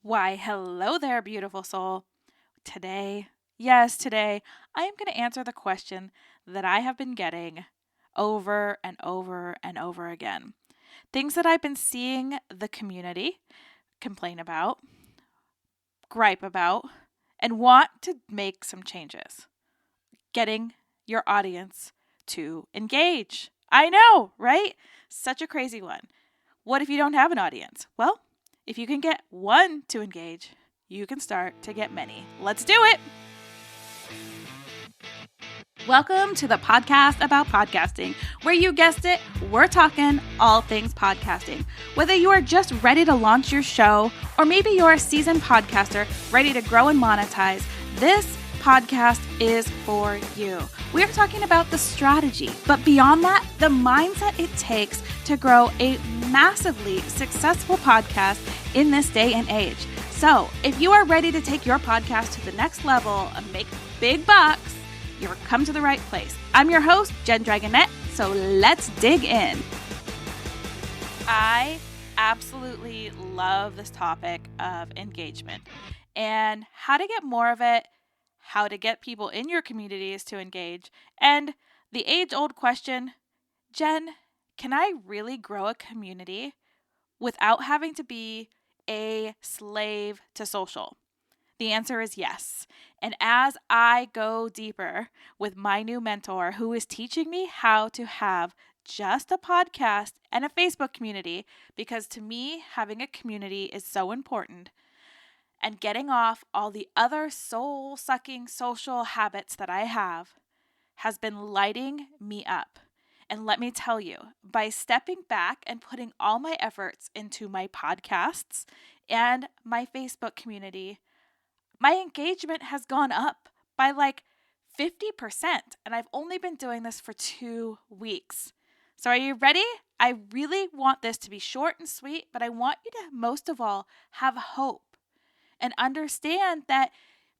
Why, hello there, beautiful soul. Today, today, I am going to answer the question that I have been getting over and over and over again. Things that I've been seeing the community complain about, gripe about, and want to make some changes. Getting your audience to engage. I know, right? Such a crazy one. What if you don't have an audience? Well, if you can get one to engage, you can start to get many. Let's do it. Welcome to the podcast about podcasting, where you guessed it, we're talking all things podcasting. Whether you are just ready to launch your show, or maybe you're a seasoned podcaster ready to grow and monetize, this podcast is for you. We're talking about the strategy, but beyond that, the mindset it takes to grow a massively successful podcast in this day and age. So if you are ready to take your podcast to the next level and make big bucks, you've come to the right place. I'm your host, Jen Dragonette, so let's dig in. I absolutely love this topic of engagement and how to get more of it, how to get people in your communities to engage, and the age-old question, Jen, can I really grow a community without having to be a slave to social? The answer is yes. And as I go deeper with my new mentor who is teaching me how to have just a podcast and a Facebook community, because to me, having a community is so important, and getting off all the other soul-sucking social habits that I have has been lighting me up. And let me tell you, by stepping back and putting all my efforts into my podcasts and my Facebook community, my engagement has gone up by like 50%. And I've only been doing this for 2 weeks. So are you ready? I really want this to be short and sweet, but I want you to most of all have hope and understand that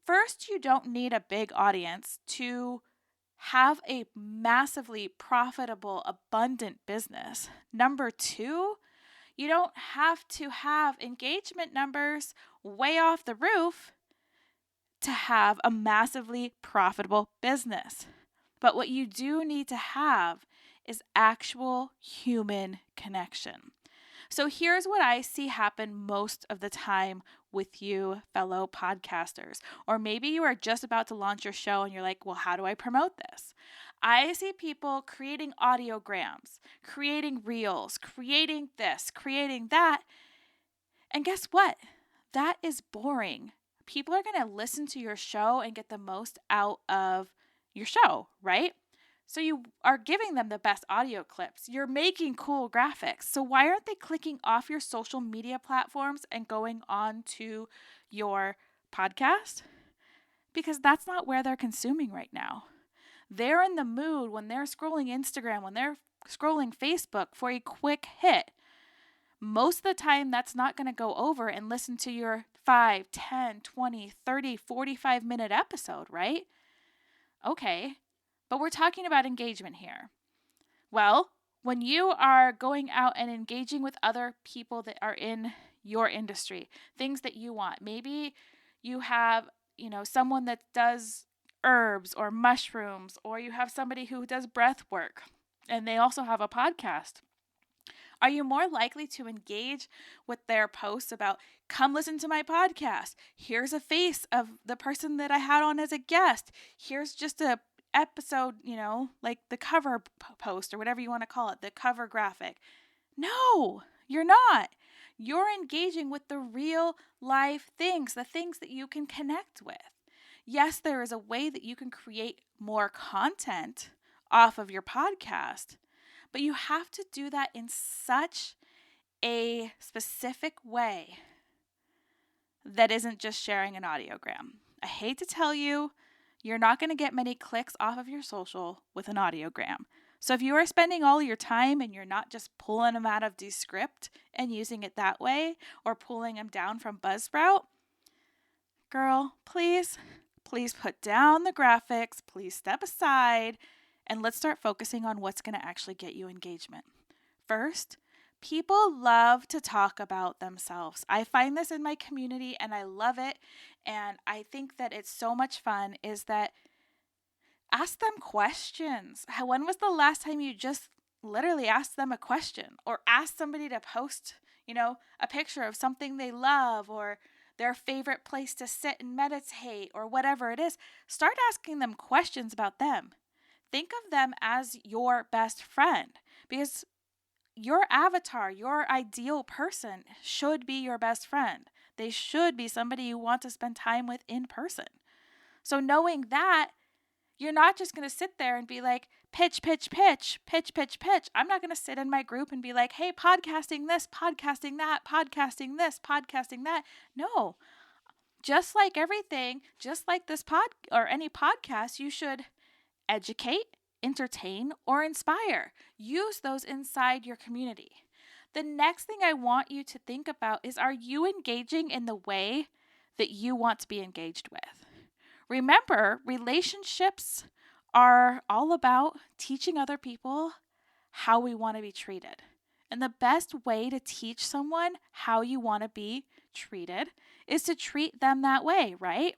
first, you don't need a big audience to have a massively profitable, abundant business. Number 2, you don't have to have engagement numbers way off the roof to have a massively profitable business. But what you do need to have is actual human connection. So here's what I see happen most of the time with you, fellow podcasters. Or maybe you are just about to launch your show and you're like, well, how do I promote this? I see people creating audiograms, creating reels, creating this, creating that. And guess what? That is boring. People are going to listen to your show and get the most out of your show, right? So you are giving them the best audio clips. You're making cool graphics. So why aren't they clicking off your social media platforms and going on to your podcast? Because that's not where they're consuming right now. They're in the mood when they're scrolling Instagram, when they're scrolling Facebook for a quick hit. Most of the time, that's not going to go over and listen to your 5, 10, 20, 30, 45-minute episode, right? Okay. But we're talking about engagement here. Well, when you are going out and engaging with other people that are in your industry, things that you want, maybe you have, someone that does herbs or mushrooms, or you have somebody who does breath work, and they also have a podcast. Are you more likely to engage with their posts about, come listen to my podcast? Here's a face of the person that I had on as a guest. Here's just a episode, like the cover post or whatever you want to call it, the cover graphic. No, you're not. You're engaging with the real life things, the things that you can connect with. Yes, there is a way that you can create more content off of your podcast, but you have to do that in such a specific way that isn't just sharing an audiogram. I hate to tell you, you're not going to get many clicks off of your social with an audiogram. So if you are spending all your time and you're not just pulling them out of Descript and using it that way, or pulling them down from Buzzsprout, girl, please put down the graphics, please step aside, and let's start focusing on what's going to actually get you engagement. First, People love to talk about themselves. I find this in my community and I love it. And I think that it's so much fun is that ask them questions. When was the last time you just literally asked them a question or asked somebody to post, a picture of something they love or their favorite place to sit and meditate or whatever it is? Start asking them questions about them. Think of them as your best friend because your avatar, your ideal person should be your best friend. They should be somebody you want to spend time with in person. So knowing that, you're not just going to sit there and be like, pitch, pitch, pitch, pitch, pitch, pitch. I'm not going to sit in my group and be like, hey, podcasting this, podcasting that, podcasting this, podcasting that. No, just like everything, just like this or any podcast, you should educate, entertain, or inspire. Use those inside your community. The next thing I want you to think about is, are you engaging in the way that you want to be engaged with? Remember, relationships are all about teaching other people how we want to be treated. And the best way to teach someone how you want to be treated is to treat them that way, right?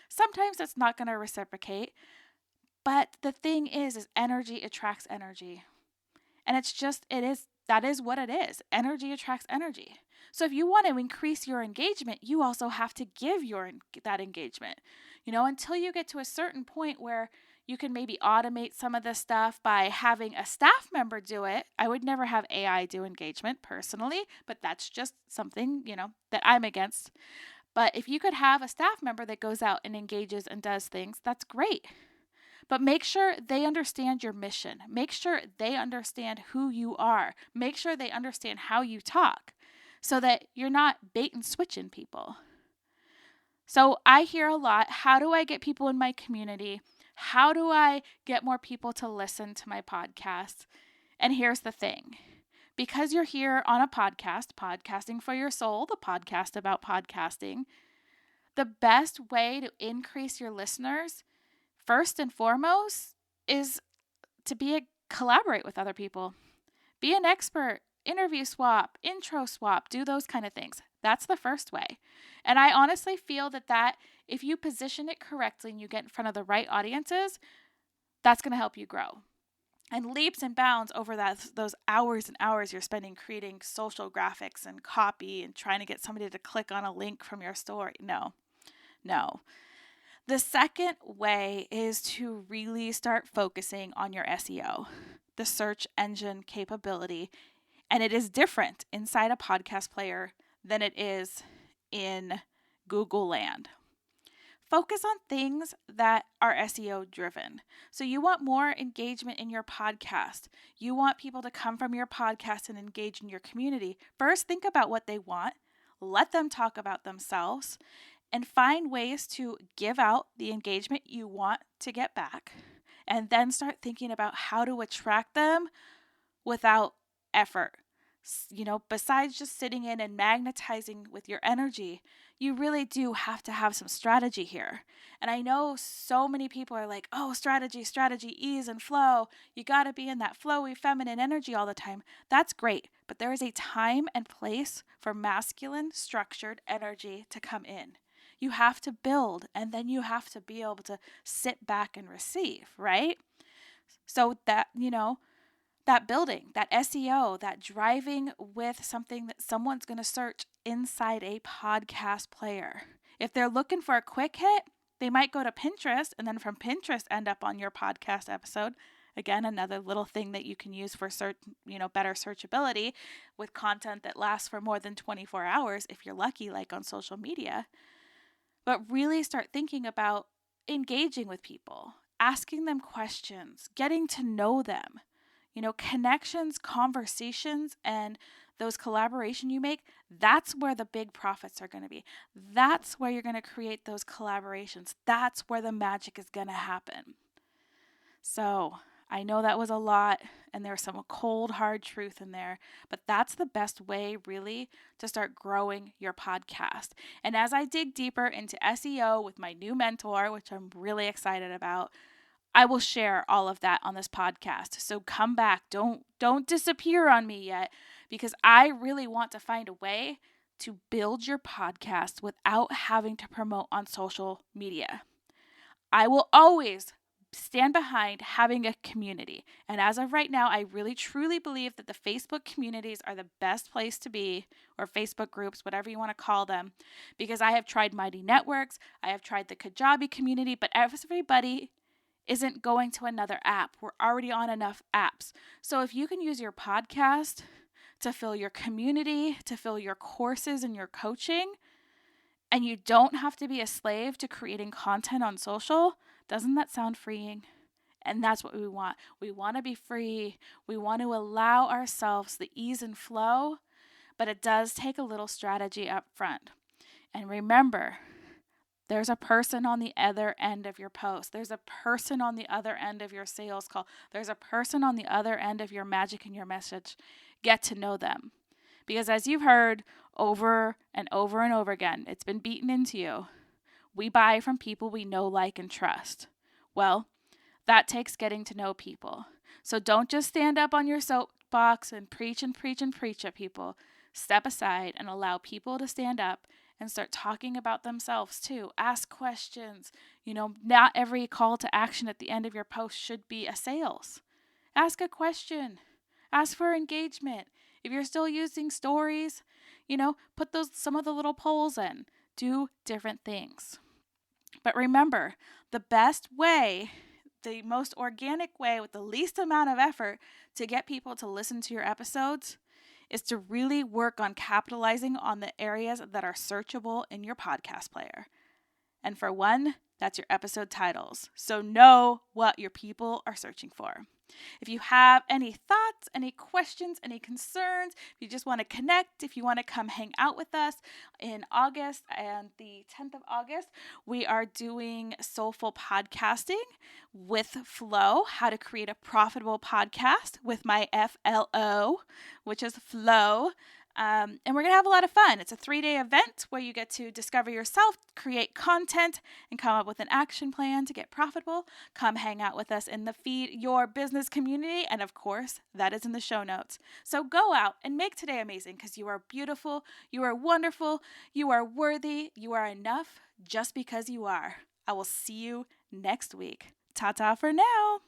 Sometimes it's not going to reciprocate, but the thing is energy attracts energy. And that is what it is. Energy attracts energy. So if you want to increase your engagement, you also have to give that engagement. Until you get to a certain point where you can maybe automate some of this stuff by having a staff member do it. I would never have AI do engagement personally, but that's just something, that I'm against. But if you could have a staff member that goes out and engages and does things, that's great. But make sure they understand your mission. Make sure they understand who you are. Make sure they understand how you talk so that you're not bait and switching people. So I hear a lot, how do I get people in my community? How do I get more people to listen to my podcast? And here's the thing. Because you're here on a podcast, Podcasting for Your Soul, the podcast about podcasting, the best way to increase your listeners, first and foremost, is to collaborate with other people. Be an expert, interview swap, intro swap, do those kind of things. That's the first way. And I honestly feel that if you position it correctly and you get in front of the right audiences, that's going to help you grow. And leaps and bounds over those hours and hours you're spending creating social graphics and copy and trying to get somebody to click on a link from your story. No. The second way is to really start focusing on your SEO, the search engine capability. And it is different inside a podcast player than it is in Google land. Focus on things that are SEO driven. So you want more engagement in your podcast. You want people to come from your podcast and engage in your community. First, think about what they want. Let them talk about themselves and find ways to give out the engagement you want to get back. And then start thinking about how to attract them without effort. Besides just sitting in and magnetizing with your energy, you really do have to have some strategy here. And I know so many people are like, oh, strategy, ease and flow. You got to be in that flowy feminine energy all the time. That's great. But there is a time and place for masculine structured energy to come in. You have to build, and then you have to be able to sit back and receive, right? So that, that building, that SEO, that driving with something that someone's going to search inside a podcast player. If they're looking for a quick hit, they might go to Pinterest and then from Pinterest end up on your podcast episode. Again, another little thing that you can use for better searchability with content that lasts for more than 24 hours if you're lucky, like on social media. But really start thinking about engaging with people, asking them questions, getting to know them. Connections, conversations, and those collaboration you make, that's where the big profits are going to be. That's where you're going to create those collaborations. That's where the magic is going to happen. So I know that was a lot and there's some cold, hard truth in there, but that's the best way really to start growing your podcast. And as I dig deeper into SEO with my new mentor, which I'm really excited about, I will share all of that on this podcast. So come back. Don't disappear on me yet, because I really want to find a way to build your podcast without having to promote on social media. I will always stand behind having a community. And as of right now, I really truly believe that the Facebook communities are the best place to be, or Facebook groups, whatever you want to call them, because I have tried Mighty Networks, I have tried the Kajabi community, but everybody isn't going to another app. We're already on enough apps. So if you can use your podcast to fill your community, to fill your courses and your coaching, and you don't have to be a slave to creating content on social, doesn't that sound freeing? And that's what we want. We want to be free. We want to allow ourselves the ease and flow, but it does take a little strategy up front. And remember, there's a person on the other end of your post. There's a person on the other end of your sales call. There's a person on the other end of your magic and your message. Get to know them. Because as you've heard over and over and over again, it's been beaten into you. We buy from people we know, like, and trust. Well, that takes getting to know people. So don't just stand up on your soapbox and preach and preach and preach at people. Step aside and allow people to stand up and start talking about themselves too. Ask questions. Not every call to action at the end of your post should be a sales. Ask a question. Ask for engagement. If you're still using stories, put some of the little polls in. Do different things. But remember, the best way, the most organic way with the least amount of effort to get people to listen to your episodes is to really work on capitalizing on the areas that are searchable in your podcast player. And for one, that's your episode titles. So know what your people are searching for. If you have any thoughts, any questions, any concerns, if you just want to connect, if you want to come hang out with us in August and the 10th of August, we are doing Soulful Podcasting with F.L.O, how to create a profitable podcast with my F.L.O, which is F.L.O. And we're going to have a lot of fun. It's a 3-day event where you get to discover yourself, create content, and come up with an action plan to get profitable. Come hang out with us in the Feed Your Business community. And of course, that is in the show notes. So go out and make today amazing, because you are beautiful, you are wonderful, you are worthy, you are enough just because you are. I will see you next week. Ta-ta for now.